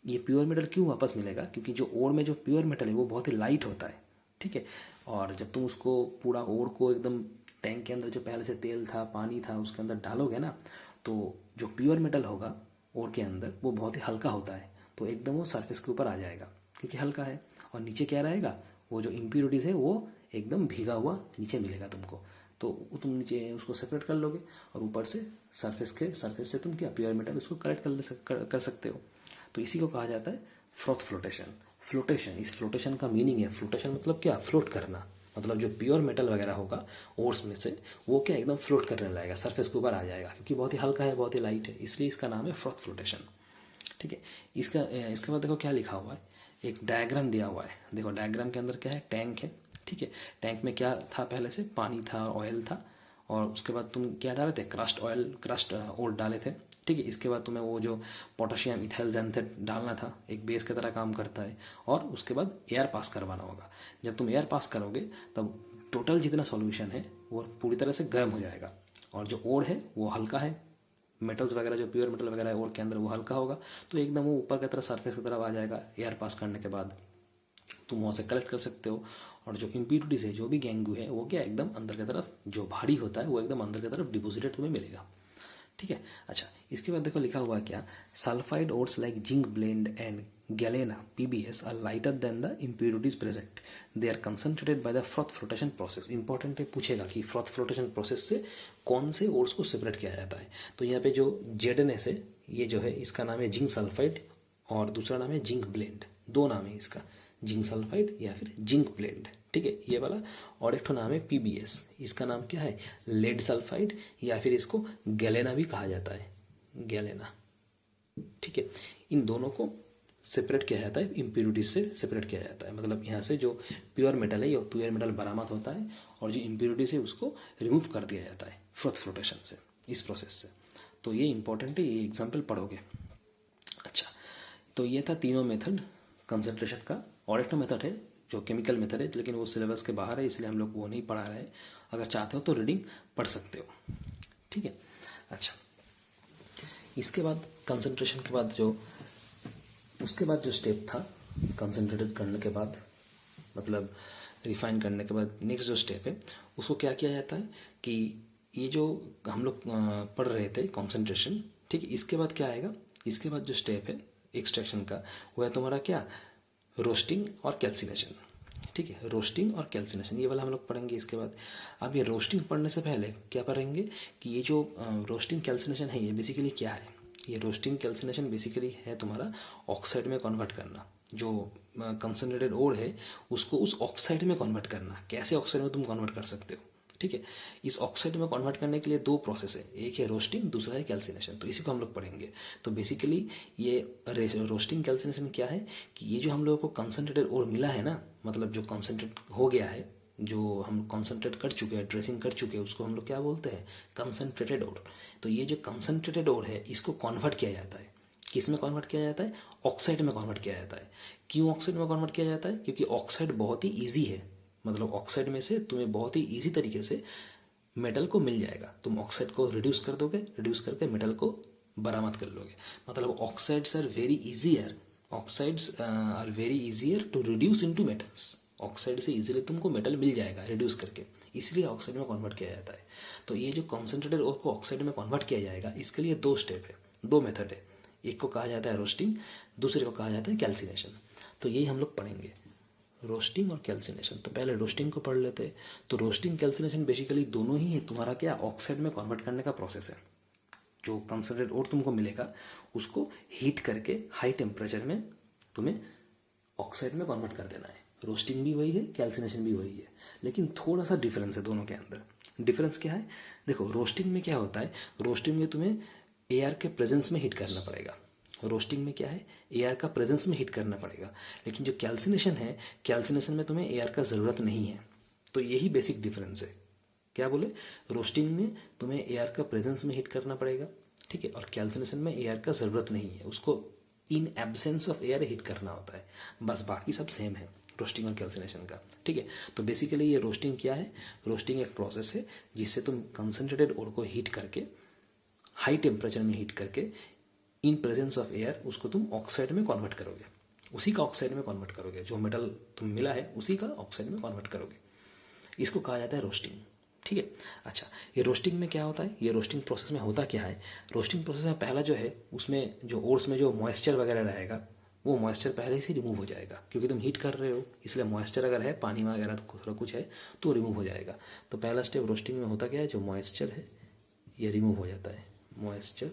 ये प्योर मेटल क्यों वापस मिलेगा, क्योंकि जो ओर में जो प्योर मेटल है वो बहुत ही लाइट होता है। ठीक है, और जब तुम उसको पूरा ओर को एकदम टैंक के अंदर जो पहले से तेल था, पानी था, उसके अंदर डालोगे ना, तो जो प्योर मेटल होगा ओर के अंदर वो बहुत ही हल्का होता है, तो एकदम वो सरफेस के ऊपर आ जाएगा क्योंकि हल्का है। और नीचे क्या रहेगा, वो जो इम्प्योरिटीज़ है वो एकदम भीगा हुआ नीचे मिलेगा तुमको, तो तुम नीचे उसको सेपरेट कर लोगे और ऊपर से सरफेस से तुम क्या, प्योर मेटल उसको कलेक्ट कर सकते हो। तो इसी को कहा जाता है फ्रॉथ फ्लोटेशन। फ्लोटेशन, इस फ्लोटेशन का मीनिंग है, फ्लोटेशन मतलब क्या, फ्लोट करना, मतलब जो प्योर मेटल वगैरह होगा ओर्स में से वो क्या एकदम फ्लोट करने लगेगा, सरफेस के ऊपर आ जाएगा, क्योंकि बहुत ही हल्का है, बहुत ही लाइट है, इसलिए इसका नाम है फ्रॉथ फ्लोटेशन। ठीक है, इसके बाद देखो क्या लिखा हुआ है, एक डायग्राम दिया हुआ है। देखो डायग्राम के अंदर क्या है, टैंक है। ठीक है, टैंक में क्या था, पहले से पानी था, ऑयल था, और उसके बाद तुम क्या डाले थे, क्रस्ट ओर डाले थे। ठीक है, इसके बाद तुम्हें वो जो पोटाशियम इथाइल ज़ैंथेट डालना था, एक बेस की तरह काम करता है, और उसके बाद एयर पास करवाना होगा। जब तुम एयर पास करोगे तब टोटल जितना सॉल्यूशन है वो पूरी तरह से गर्म हो जाएगा, और जो ओर है वो हल्का है, मेटल्स वगैरह जो प्योर मेटल वगैरह है और के अंदर वो हल्का होगा, तो एकदम वो ऊपर की तरफ सरफेस की तरफ आ जाएगा एयर पास करने के बाद, तुम वहाँ से कलेक्ट कर सकते हो। और जो इम्प्यूरिटीज है, जो भी गैंगू है, वो क्या एकदम अंदर की तरफ जो भारी होता है वो एकदम अंदर की तरफ डिपोजिटेड तुम्हें मिलेगा। ठीक है। अच्छा, इसके बाद देखो लिखा हुआ है क्या, sulphide ores like zinc blende and galena PbS are lighter than the impurities present, they are concentrated by the froth flotation process. Important है, पूछेगा कि फ्रॉथ फ्लोटेशन प्रोसेस से कौन से ओर्स को सेपरेट किया जाता है। तो यहाँ पे जो जेडएनएस है, ये जो है इसका नाम है जिंक सल्फाइड और दूसरा नाम है जिंक ब्लेंड, दो नाम है इसका, जिंक सल्फाइड या फिर जिंक ब्लेंड। ठीक है, ये वाला। और एक तो नाम है पीबीएस, इसका नाम क्या है, लेड सल्फाइड या फिर इसको गैलेना भी कहा जाता है, गैलेना। ठीक है, इन दोनों को सेपरेट किया जाता है, इम्प्योरिटीज से सेपरेट किया जाता है। मतलब यहाँ से जो प्योर मेटल है ये प्योर मेटल बरामद होता है और जो इम्प्योरिटीज है उसको रिमूव कर दिया जाता है फ्रॉथ फ्लोटेशन से, इस प्रोसेस से। तो ये इंपॉर्टेंट है, ये एग्जाम्पल पढ़ोगे। अच्छा, तो ये था तीनों मेथड कंसंट्रेशन का। और एक मेथड है जो केमिकल मेथड है, लेकिन वो सिलेबस के बाहर है इसलिए हम लोग वो नहीं पढ़ा रहे हैं। अगर चाहते हो तो रीडिंग पढ़ सकते हो। ठीक है। अच्छा, इसके बाद कंसंट्रेशन के बाद जो उसके बाद जो स्टेप था कंसंट्रेटेड करने के बाद, मतलब रिफाइन करने के बाद नेक्स्ट जो स्टेप है उसको क्या किया जाता है कि ये जो हम लोग पढ़ रहे थे कंसंट्रेशन, ठीक है, इसके बाद क्या आएगा, इसके बाद जो स्टेप है एक्सट्रैक्शन का वो है तुम्हारा क्या, रोस्टिंग और कैल्सिनेशन। ठीक है, रोस्टिंग और कैल्सिनेशन ये वाला हम लोग पढ़ेंगे इसके बाद। अब ये रोस्टिंग पढ़ने से पहले क्या पढ़ेंगे कि ये जो रोस्टिंग कैल्सिनेशन है ये बेसिकली क्या है। ये रोस्टिंग कैल्सिनेशन बेसिकली है तुम्हारा ऑक्साइड में कन्वर्ट करना, जो कंसनट्रेटेड ओर है उसको उस ऑक्साइड में कन्वर्ट करना। कैसे ऑक्साइड में तुम कन्वर्ट कर सकते हो। ठीक है, इस ऑक्साइड में कन्वर्ट करने के लिए दो प्रोसेस है, एक है रोस्टिंग, दूसरा है कैल्सिनेशन। तो इसी को हम लोग पढ़ेंगे। तो बेसिकली ये रोस्टिंग कैल्सिनेशन क्या है कि ये जो हम लोगों को कंसनट्रेटेड ओर मिला है ना, मतलब जो कंसनट्रेट हो गया है, जो हम कंसनट्रेट कर चुके हैं, ड्रेसिंग कर चुके हैं, उसको हम लोग क्या बोलते हैं, कंसनट्रेटेड ओर। तो ये जो कंसनट्रेटेड ओर है इसको कन्वर्ट किया जाता है, किस में कन्वर्ट किया जाता है, ऑक्साइड में कन्वर्ट किया जाता है। क्यों ऑक्साइड में कन्वर्ट किया जाता है, क्योंकि ऑक्साइड बहुत ही ईजी है। मतलब ऑक्साइड में से तुम्हें बहुत ही ईजी तरीके से मेटल को मिल जाएगा। तुम ऑक्साइड को रिड्यूस कर दोगे, रिड्यूस करके मेटल को बरामद कर लोगे। मतलब oxides are very easier, oxides are very easier to reduce into metals. Oxide से इजीली तुमको मेटल मिल जाएगा रिड्यूस करके, इसलिए ऑक्साइड में कन्वर्ट किया जाता है। तो ये जो कॉन्सेंट्रेटेड ओर को ऑक्साइड में कन्वर्ट किया जाएगा, इसके लिए दो स्टेप है, दो मेथड है। एक को कहा जाता है रोस्टिंग, दूसरे को कहा जाता है कैल्सिनेशन। तो यही हम लोग पढ़ेंगे, रोस्टिंग और कैल्सिनेशन। तो पहले रोस्टिंग को पढ़ लेते हैं। तो रोस्टिंग कैल्सिनेशन बेसिकली दोनों ही है तुम्हारा क्या, ऑक्साइड में कन्वर्ट करने का प्रोसेस है। जो कंसनट्रेट और तुमको मिलेगा उसको हीट करके हाई टेम्परेचर में तुम्हें ऑक्साइड में कन्वर्ट कर देना है। रोस्टिंग भी वही है, कैल्सिनेशन भी वही है, लेकिन थोड़ा सा डिफरेंस है दोनों के अंदर। डिफरेंस क्या है, देखो रोस्टिंग में क्या होता है, रोस्टिंग में तुम्हें एयर के प्रेजेंस में हीट करना पड़ेगा। रोस्टिंग में क्या है, एयर का प्रेजेंस में हीट करना पड़ेगा। लेकिन जो कैल्सिनेशन है, कैल्सिनेशन में तुम्हें एयर का ज़रूरत नहीं है। तो यही बेसिक डिफरेंस है। क्या बोले, रोस्टिंग में तुम्हें एयर का प्रेजेंस में हीट करना पड़ेगा, ठीक है, और कैल्सिनेशन में एयर का ज़रूरत नहीं है, उसको in absence of air heat करना होता है। बस बाकी सब सेम है रोस्टिंग और कैल्सिनेशन का। ठीक है, तो बेसिकली ये रोस्टिंग क्या है, रोस्टिंग एक प्रोसेस है जिससे तुम कंसनट्रेटेड ओर को हीट करके हाई टेम्परेचर में हीट करके इन प्रेजेंस ऑफ एयर उसको तुम ऑक्साइड में कन्वर्ट करोगे, उसी का ऑक्साइड में कन्वर्ट करोगे। जो मेटल तुम मिला है उसी का ऑक्साइड में कन्वर्ट करोगे। इसको कहा जाता है रोस्टिंग। ठीक है। अच्छा, ये रोस्टिंग में क्या होता है, ये रोस्टिंग प्रोसेस में होता क्या है, रोस्टिंग प्रोसेस में पहला जो है उसमें जो ओर्स में जो मॉइस्चर वगैरह रहेगा वो मॉइस्चर पहले से रिमूव हो जाएगा, क्योंकि तुम हीट कर रहे हो, इसलिए मॉइस्चर अगर है पानी में वगैरह थोड़ा कुछ है तो रिमूव हो जाएगा। तो पहला स्टेप रोस्टिंग में होता क्या है, जो मॉइस्चर है ये रिमूव हो जाता है, मॉइस्चर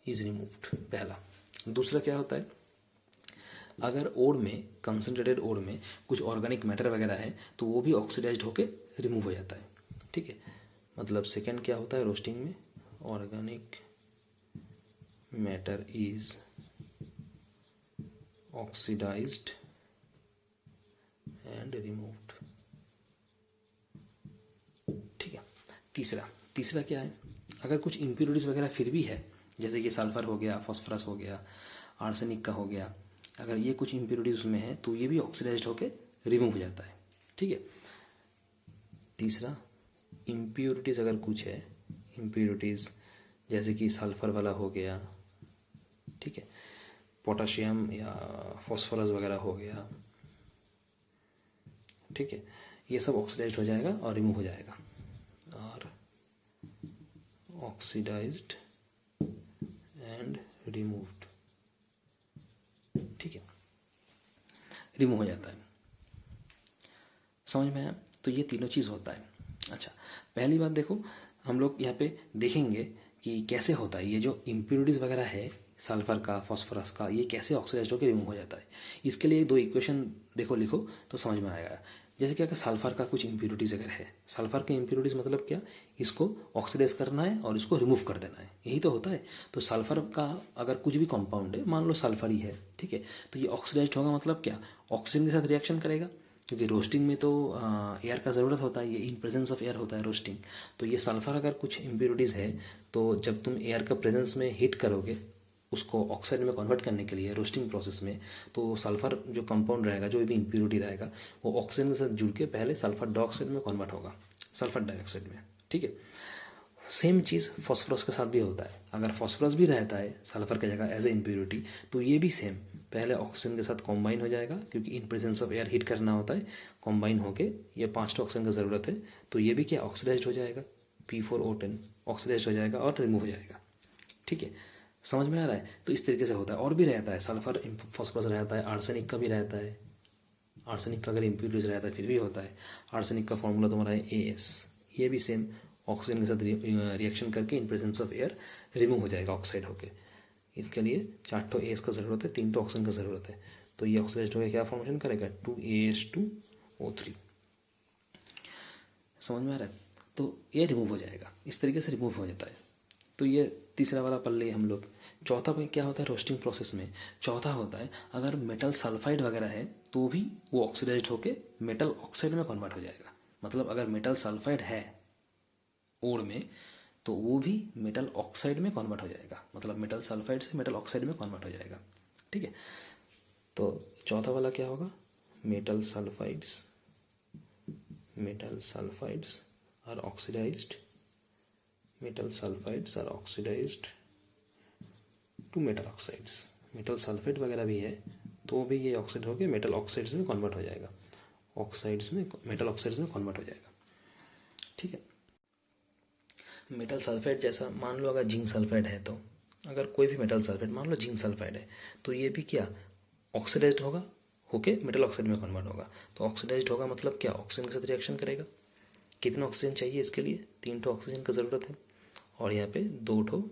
इज रिमूव्ड, पहला। दूसरा क्या होता है, अगर ओर में कंसनट्रेटेड ओर में कुछ ऑर्गेनिक मैटर वगैरह है तो वो भी ऑक्सीडाइज्ड होके रिमूव हो जाता है। ठीक है, मतलब सेकंड क्या होता है रोस्टिंग में, organic matter is oxidised and removed. ठीक है। तीसरा क्या है, अगर कुछ इम्प्योरिटीज वगैरह फिर भी है, जैसे कि सल्फर हो गया, फॉस्फोरस हो गया, आर्सेनिक का हो गया, अगर ये कुछ इम्प्योरिटीज उसमें है तो ये भी ऑक्सीडाइज्ड होके रिमूव हो जाता है। ठीक है। तीसरा, इम्प्योरिटीज अगर कुछ है इम्प्योरिटीज़, जैसे कि सल्फर वाला हो गया, ठीक है, पोटाशियम या फॉस्फोरस वगैरह हो गया, ठीक है, ये सब ऑक्सीडाइज्ड हो जाएगा और रिमूव हो जाएगा, और ऑक्सीडाइज्ड एंड रिमूव्ड, ठीक है, रिमूव हो जाता है। समझ में आया? तो ये तीनों चीज़ होता है। अच्छा, पहली बात देखो, हम लोग यहाँ पे देखेंगे कि कैसे होता है ये जो इम्प्योरिटीज़ वगैरह है, सल्फर का, फास्फोरस का, ये कैसे ऑक्सीडाइज होकर रिमूव हो जाता है। इसके लिए दो इक्वेशन देखो, लिखो तो समझ में आएगा। जैसे कि अगर सल्फर का कुछ इम्प्योरिटीज़ अगर है, सल्फर के इम्प्योरिटीज़ मतलब क्या, इसको ऑक्सीडाइज करना है और इसको रिमूव कर देना है, यही तो होता है। तो सल्फर का अगर कुछ भी कंपाउंड है, मान लो सल्फर ही है, ठीक है, तो ये ऑक्सीडाइज होगा मतलब क्या, ऑक्सीजन के साथ रिएक्शन करेगा, क्योंकि रोस्टिंग में तो एयर का ज़रूरत होता है, ये इन प्रेजेंस ऑफ एयर होता है रोस्टिंग। तो ये सल्फर अगर कुछ इम्प्योरिटीज़ है, तो जब तुम एयर का प्रेजेंस में हीट करोगे उसको ऑक्साइड में कन्वर्ट करने के लिए रोस्टिंग प्रोसेस में, तो सल्फर जो कंपाउंड रहेगा, जो भी इम्प्योरिटी रहेगा, वो ऑक्सीजन के साथ जुड़ के पहले सल्फर डाइऑक्साइड में कन्वर्ट होगा, सल्फर डाइऑक्साइड में, ठीक है। सेम चीज़ फॉस्फोरस के साथ भी होता है। अगर फॉस्फोरस भी रहता है सल्फर की जगह एज ए इम्प्योरिटी, तो ये भी सेम पहले ऑक्सीजन के साथ कॉम्बाइन हो जाएगा, क्योंकि in presence of air heat करना होता है, कॉम्बाइन होके ये 5 ऑक्सीजन की ज़रूरत है, तो ये भी क्या ऑक्सीडाइज हो जाएगा, P4O10 ऑक्सीडाइज हो जाएगा और रिमूव हो जाएगा, ठीक है। समझ में आ रहा है? तो इस तरीके से होता है। और भी रहता है, सल्फर फॉस्फोरस रहता है, आर्सेनिक का भी रहता है, आर्सेनिक का अगर इम्प्योरिटीज रहता है फिर भी होता है। आर्सेनिक का फॉर्मूला तुम्हारा है AS, ये भी सेम ऑक्सीजन के साथ रिएक्शन करके in presence of air remove हो जाएगा ऑक्साइड होके। इसके लिए 4 AS का ज़रूरत है, 3 ऑक्सीजन का ज़रूरत है, तो ये ऑक्सीडाइज होकर क्या फॉर्मेशन करेगा, 2AS2O3। समझ में आ रहा है? तो ये रिमूव हो जाएगा, इस तरीके से रिमूव हो जाता है। तो ये तीसरा वाला पढ़ लिए हम लोग। चौथा में क्या होता है रोस्टिंग प्रोसेस में, चौथा होता है अगर मेटल सल्फाइड वगैरह है तो भी वो ऑक्सीडाइज होके मेटल ऑक्साइड में कन्वर्ट हो जाएगा। मतलब अगर मेटल सल्फाइड है ओर में, तो वो भी मेटल ऑक्साइड में कन्वर्ट हो जाएगा, मतलब मेटल सल्फाइड से मेटल ऑक्साइड में कन्वर्ट हो जाएगा, ठीक है। तो चौथा वाला क्या होगा, metal sulphides are oxidised, metal sulfides are oxidized to metal oxides। Metal sulphate वगैरह भी है तो भी ये ऑक्साइड होकर मेटल ऑक्साइड्स में कन्वर्ट हो जाएगा, ऑक्साइड्स में मेटल ऑक्साइड्स में कन्वर्ट हो जाएगा, ठीक है। मेटल सल्फेट जैसा मान लो अगर जिंक सल्फाइड है, तो अगर कोई भी मेटल सल्फेट मान लो जिंक सल्फाइड है, तो ये भी क्या ऑक्सीडाइज्ड होगा, होके मेटल ऑक्साइड में कन्वर्ट होगा। तो ऑक्सीडाइज्ड होगा मतलब क्या, ऑक्सीजन के साथ रिएक्शन करेगा। कितना ऑक्सीजन चाहिए इसके लिए, 3 ऑक्सीजन का ज़रूरत है, और यहाँ पे 2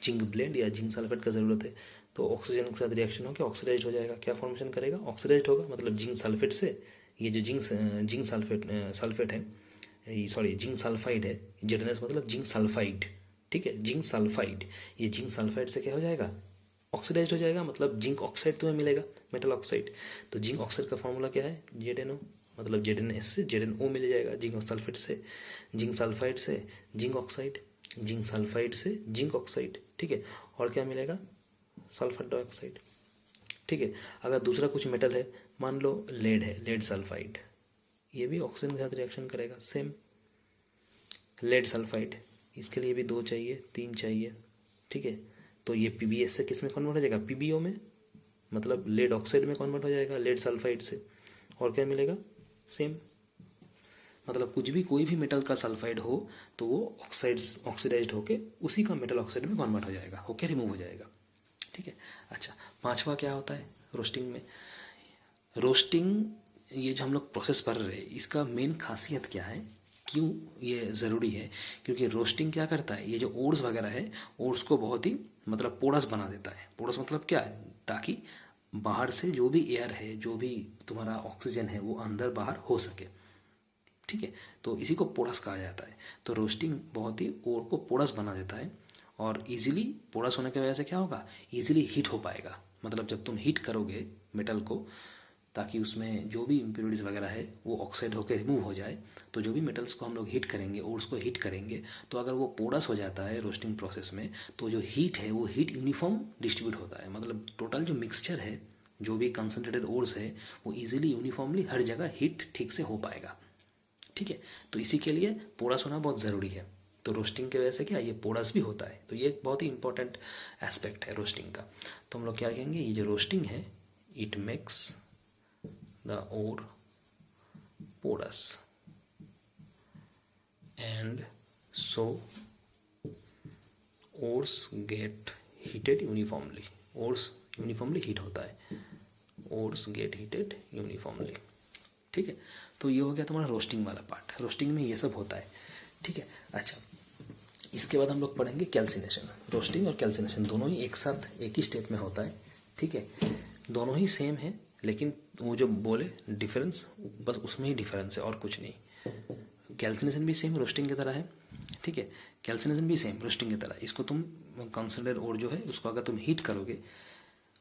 जिंक ब्लेंड या जिंक सल्फेट का ज़रूरत है। तो ऑक्सीजन के साथ रिएक्शन होकर ऑक्सीडाइज हो जाएगा, क्या फॉर्मेशन करेगा, ऑक्सीडाइज होगा, मतलब जिंक सल्फेट से ये जो जिंक सल्फेट है, सॉरी जिंक सल्फाइड है, जेडएनएस मतलब जिंक सल्फाइड, ठीक है, जिंक सल्फाइड, ये जिंक सल्फाइड से क्या हो जाएगा, ऑक्सीडाइज हो जाएगा, मतलब जिंक ऑक्साइड तुम्हें मिलेगा, मेटल ऑक्साइड। तो जिंक ऑक्साइड का फॉर्मूला क्या है, ZnO, मतलब ZnS से ZnO मिल जाएगा, जिंक सल्फेट से जिंक सल्फाइड से जिंक ऑक्साइड, जिंक सल्फाइड से जिंक ऑक्साइड, ठीक है। और क्या मिलेगा, सल्फर डाइऑक्साइड, ठीक है। अगर दूसरा कुछ मेटल है, मान लो लेड है, लेड सल्फाइड, ये भी ऑक्सीजन के साथ रिएक्शन करेगा, सेम लेड सल्फाइड, इसके लिए भी 2 चाहिए, 3 चाहिए, ठीक है। तो ये PbS से किस में कन्वर्ट हो जाएगा, PbO में, मतलब लेड ऑक्साइड में कन्वर्ट हो जाएगा लेड सल्फाइड से। और क्या मिलेगा, सेम, मतलब कुछ भी कोई भी मेटल का सल्फाइड हो तो वो ऑक्सीडाइज्ड होके उसी का मेटल ऑक्साइड में कन्वर्ट हो जाएगा, होके रिमूव हो जाएगा, ठीक है। अच्छा, 5वां क्या होता है रोस्टिंग में। रोस्टिंग, ये जो हम लोग प्रोसेस पढ़ रहे हैं, इसका मेन खासियत क्या है, क्यों ये ज़रूरी है, क्योंकि रोस्टिंग क्या करता है, ये जो ओर्स वगैरह है, ओर्स को बहुत ही मतलब पोरस बना देता है। पोरस मतलब क्या है, ताकि बाहर से जो भी एयर है, जो भी तुम्हारा ऑक्सीजन है, वो अंदर बाहर हो सके, ठीक है। तो इसी को पोरस कहा जाता है। तो रोस्टिंग बहुत ही ओर को पोरस बना देता है, और इजीली पोरस होने की वजह से क्या होगा, इजीली हीट हो पाएगा। मतलब जब तुम हीट करोगे मेटल को, ताकि उसमें जो भी इम्प्योरिटीज़ वगैरह है वो ऑक्साइड होकर रिमूव हो जाए, तो जो भी मेटल्स को हम लोग हीट करेंगे और उसको हीट करेंगे, तो अगर वो पोरस हो जाता है रोस्टिंग प्रोसेस में, तो जो हीट है वो हीट यूनिफॉर्म डिस्ट्रीब्यूट होता है। मतलब टोटल जो मिक्सचर है, जो भी कंसनट्रेटेड ओर्स है, वो ईजिली यूनिफॉर्मली हर जगह हीट ठीक से हो पाएगा, ठीक है। तो इसी के लिए पोरस होना बहुत ज़रूरी है। तो रोस्टिंग की वजह से क्या ये पोरस भी होता है। तो ये एक बहुत ही इंपॉर्टेंट एस्पेक्ट है रोस्टिंग का। तो हम लोग क्या कहेंगे, ये जो रोस्टिंग है, it makes the ore porous and so ores get heated uniformly. Ores uniformly heat होता है, ओर्स गेट हीटेड यूनिफॉर्मली। ठीक है, तो ये हो गया तुम्हारा रोस्टिंग वाला पार्ट। रोस्टिंग में ये सब होता है। ठीक है, अच्छा इसके बाद हम लोग पढ़ेंगे कैल्सिनेशन। रोस्टिंग और कैल्सिनेशन दोनों ही एक साथ एक ही स्टेप में होता है। ठीक है, दोनों ही सेम है, लेकिन वो जो बोले डिफरेंस, बस उसमें ही डिफरेंस है और कुछ नहीं। कैल्सिनेशन भी सेम रोस्टिंग की तरह है। ठीक है, कैल्सिनेशन भी सेम रोस्टिंग की तरह। इसको तुम कॉन्सेंट्रेट और जो है उसको अगर तुम हीट करोगे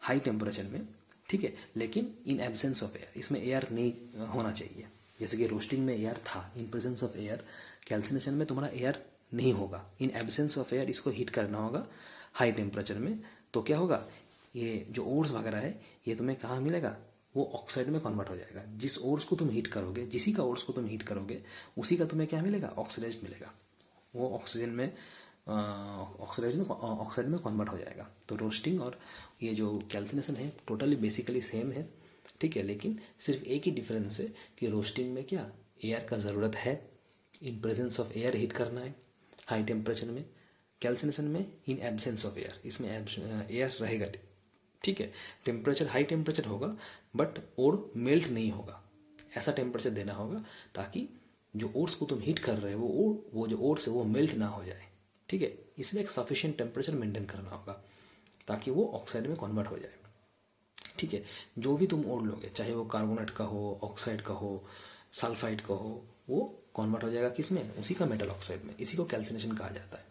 हाई टेम्परेचर में, ठीक है, लेकिन इन एब्सेंस ऑफ एयर, इसमें एयर नहीं होना चाहिए। जैसे कि रोस्टिंग में एयर था, in presence of air, calcination में तुम्हारा एयर नहीं होगा, इन एब्सेंस ऑफ एयर इसको हीट करना होगा हाई टेम्परेचर में। तो क्या होगा, ये जो ओर्स वगैरह है ये तुम्हें कहाँ मिलेगा, वो ऑक्साइड में कन्वर्ट हो जाएगा। जिस ओर्स को तुम हीट करोगे, जिसी का ओर्स को तुम हीट करोगे, उसी का तुम्हें क्या मिलेगा, ऑक्सीडाइज मिलेगा। वो ऑक्सीजन में ऑक्साइड में कन्वर्ट हो जाएगा। तो रोस्टिंग और ये जो कैल्सिनेशन है टोटली बेसिकली सेम है। ठीक है, लेकिन सिर्फ एक ही डिफरेंस है कि रोस्टिंग में क्या एयर का ज़रूरत है, in presence of air heat करना है हाई टेम्परेचर में। कैल्सिनेशन में इन एब्सेंस ऑफ एयर, इसमें एयर रहेगा। ठीक है, टेम्परेचर हाई टेम्परेचर होगा बट ओर मेल्ट नहीं होगा, ऐसा टेम्परेचर देना होगा ताकि जो ओर्स को तुम हीट कर रहे हो वो जो ओर्स है वो मेल्ट ना हो जाए। ठीक है, इसलिए एक सफिशिएंट टेम्परेचर मेंटेन करना होगा ताकि वो ऑक्साइड में कन्वर्ट हो जाए। ठीक है, जो भी तुम ओर लोगे, चाहे वो कार्बोनेट का हो, ऑक्साइड का हो, सल्फाइड का हो, वो कन्वर्ट हो जाएगा किसमें, उसी का मेटल ऑक्साइड में। इसी को कैल्सिनेशन कहा जाता है।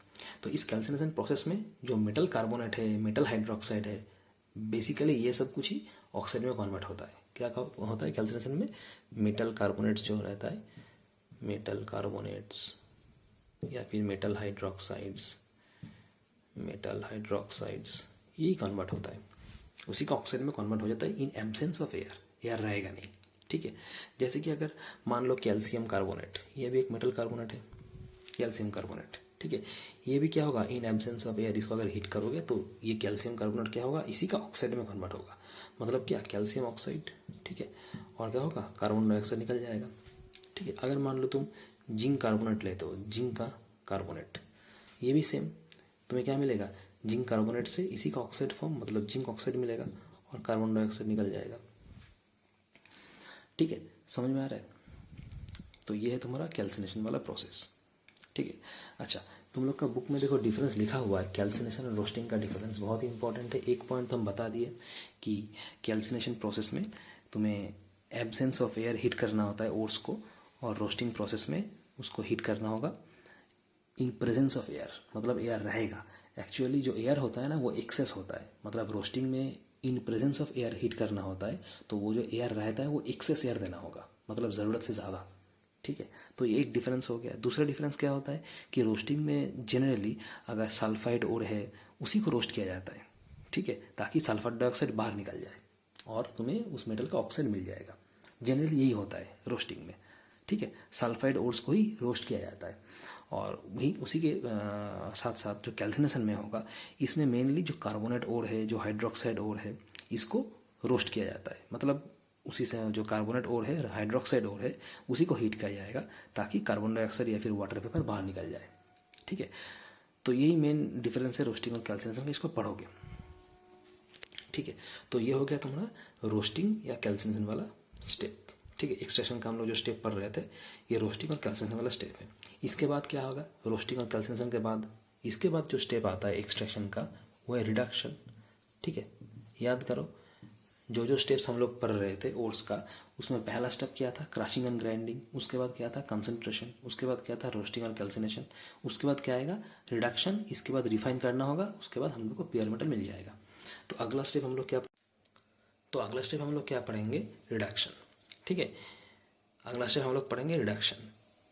तो इस कैल्सिनेशन प्रोसेस में जो मेटल कार्बोनेट है, मेटल हाइड्रोक्साइड है, बेसिकली ये सब कुछ ही ऑक्साइड में कन्वर्ट होता है। क्या होता है कैल्सिनेशन में, मेटल कार्बोनेट्स जो रहता है, मेटल कार्बोनेट्स या फिर मेटल हाइड्रोक्साइड्स यही कन्वर्ट होता है, उसी का ऑक्साइड में कन्वर्ट हो जाता है in absence of air. Air रहेगा नहीं। ठीक है, जैसे कि अगर मान लो कैल्शियम कार्बोनेट, ये भी एक मेटल कार्बोनेट है, कैल्शियम कार्बोनेट। ठीक है, ये भी क्या होगा, इन एब्सेंस ऑफ एयर इसको अगर हीट करोगे तो ये कैल्शियम कार्बोनेट क्या होगा, इसी का ऑक्साइड में कन्वर्ट होगा। मतलब क्या, कैल्शियम ऑक्साइड। ठीक है, और क्या होगा, कार्बन डाइऑक्साइड निकल जाएगा। ठीक है, अगर मान लो तुम जिंक कार्बोनेट लेते हो, जिंक का कार्बोनेट, ये भी सेम, तुम्हें क्या मिलेगा, जिंक कार्बोनेट से इसी का ऑक्साइड फॉर्म, मतलब जिंक ऑक्साइड मिलेगा और कार्बन डाइऑक्साइड निकल जाएगा। ठीक है, समझ में आ रहा है। तो ये है तुम्हारा कैल्सिनेशन वाला प्रोसेस। ठीक है, अच्छा तुम लोग का बुक में देखो डिफरेंस लिखा हुआ है, कैल्सिनेशन और रोस्टिंग का डिफरेंस बहुत ही इंपॉर्टेंट है। एक पॉइंट तो हम बता दिए कि कैल्सिनेशन प्रोसेस में तुम्हें एब्सेंस ऑफ एयर हीट करना होता है ओर्स को, और रोस्टिंग प्रोसेस में उसको हीट करना होगा इन प्रेजेंस ऑफ एयर, मतलब एयर रहेगा। एक्चुअली जो एयर होता है ना वो एक्सेस होता है, मतलब रोस्टिंग में in presence of air heat करना होता है, तो वो जो एयर रहता है वो एक्सेस एयर देना होगा, मतलब ज़रूरत से ज़्यादा। ठीक है, तो ये एक डिफरेंस हो गया। दूसरा डिफरेंस क्या होता है कि रोस्टिंग में जनरली अगर सल्फाइड ओर है उसी को रोस्ट किया जाता है। ठीक है, ताकि सल्फर डाइऑक्साइड बाहर निकल जाए और तुम्हें उस मेटल का ऑक्साइड मिल जाएगा। जनरली यही होता है रोस्टिंग में। ठीक है, सल्फाइड ओर्स को ही रोस्ट किया जाता है। और वही उसी के साथ साथ जो कैल्सिनेशन में होगा, इसमें मेनली जो कार्बोनेट ओर है, जो हाइड्रोक्साइड ओर है, इसको रोस्ट किया जाता है। मतलब उसी से जो कार्बोनेट ओर है, हाइड्रोक्साइड ओर है, उसी को हीट किया जाएगा ताकि कार्बन डाइऑक्साइड या फिर वाटर वेपर बाहर निकल जाए। ठीक है, तो यही मेन डिफरेंस है रोस्टिंग और कैल्सिनेशन का, इसको पढ़ोगे। ठीक है, तो ये हो गया तुम्हारा रोस्टिंग या कैल्सिनेशन वाला स्टेप। ठीक है, एक्सट्रैक्शन का हम लोग जो स्टेप पढ़ रहे थे, ये रोस्टिंग और कैल्सिनेशन वाला स्टेप है। इसके बाद क्या होगा, रोस्टिंग और कैल्सिनेशन के बाद इसके बाद जो स्टेप आता है एक्सट्रैक्शन का, वो है रिडक्शन। ठीक है, याद करो जो जो स्टेप्स हम लोग पढ़ रहे थे ओर्स का, उसमें पहला स्टेप क्या था, क्रशिंग एंड ग्राइंडिंग। उसके बाद क्या था, कंसंट्रेशन। उसके बाद क्या था, रोस्टिंग और कैल्सिनेशन। उसके बाद क्या आएगा, रिडक्शन। इसके बाद रिफाइन करना होगा। उसके बाद हम लोग को प्योर मेटल मिल जाएगा। तो अगला स्टेप हम लोग क्या पढ़ेंगे, रिडक्शन। ठीक है, अगला स्टेप हम लोग पढ़ेंगे रिडक्शन।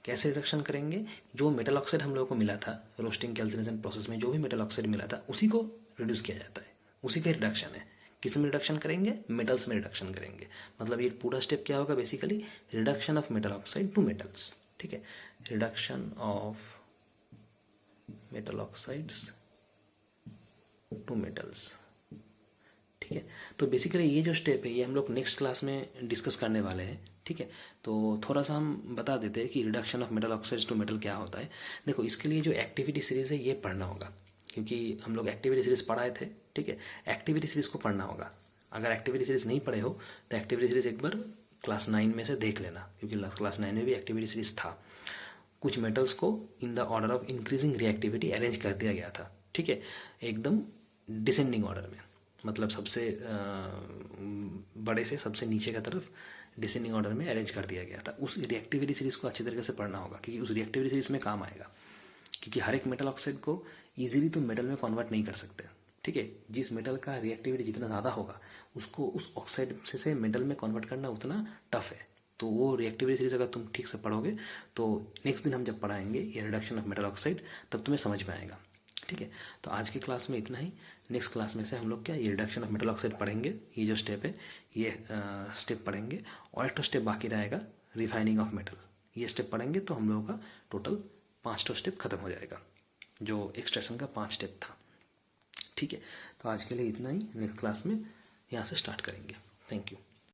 कैसे रिडक्शन करेंगे, जो मेटल ऑक्साइड हम लोगों को मिला था रोस्टिंग कैल्सिनेशन प्रोसेस में, जो भी मेटल ऑक्साइड मिला था उसी को रिड्यूस किया जाता है, उसी का रिडक्शन है। किस में रिडक्शन करेंगे, मेटल्स में रिडक्शन करेंगे। मतलब ये पूरा स्टेप क्या होगा, basically reduction of metal oxide to metals. ठीक है, reduction of metal oxides to metals. ठीक है, तो बेसिकली ये जो स्टेप है ये हम लोग नेक्स्ट क्लास में डिस्कस करने वाले हैं। ठीक है, तो थोड़ा सा हम बता देते हैं कि reduction of metal oxides to metal क्या होता है। देखो, इसके लिए जो एक्टिविटी सीरीज़ है ये पढ़ना होगा, क्योंकि हम लोग एक्टिविटी सीरीज़ पढ़ाए थे। ठीक है, एक्टिविटी सीरीज़ को पढ़ना होगा। अगर एक्टिविटी सीरीज़ नहीं पढ़े हो तो एक्टिविटी सीरीज़ एक बार क्लास 9 में से देख लेना, क्योंकि क्लास 9 में भी एक्टिविटी सीरीज़ था। कुछ मेटल्स को in the order of increasing reactivity arrange कर दिया गया था। ठीक है, एकदम डिसेंडिंग ऑर्डर में, मतलब सबसे बड़े से सबसे नीचे की तरफ डिसेंडिंग ऑर्डर में अरेंज कर दिया गया था। उस रिएक्टिविटी सीरीज़ को अच्छी तरीके से पढ़ना होगा, क्योंकि उस रिएक्टिविटी सीरीज़ में काम आएगा। क्योंकि हर एक मेटल ऑक्साइड को ईजिली तो मेटल में कन्वर्ट नहीं कर सकते। ठीक है, जिस मेटल का रिएक्टिविटी जितना ज़्यादा होगा उसको उस ऑक्साइड से मेटल में कन्वर्ट करना उतना टफ है। तो वो रिएक्टिविटी सीरीज अगर तुम ठीक से पढ़ोगे तो नेक्स्ट दिन हम जब पढ़ाएंगे ये रिडक्शन ऑफ मेटल ऑक्साइड, तब तुम्हें समझ में आएगा। ठीक है, तो आज की क्लास में इतना ही। नेक्स्ट क्लास में से हम लोग क्या ये रिडक्शन ऑफ मेटल ऑक्साइड पढ़ेंगे, ये जो स्टेप है ये स्टेप पढ़ेंगे। और एक तो स्टेप बाकी रहेगा रिफाइनिंग ऑफ मेटल। ये स्टेप पढ़ेंगे तो हम लोगों का टोटल 5 स्टेप खत्म हो जाएगा, जो एक्सट्रैक्शन का 5 स्टेप था। ठीक है, तो आज के लिए इतना ही। नेक्स्ट क्लास में यहाँ से स्टार्ट करेंगे। Thank you.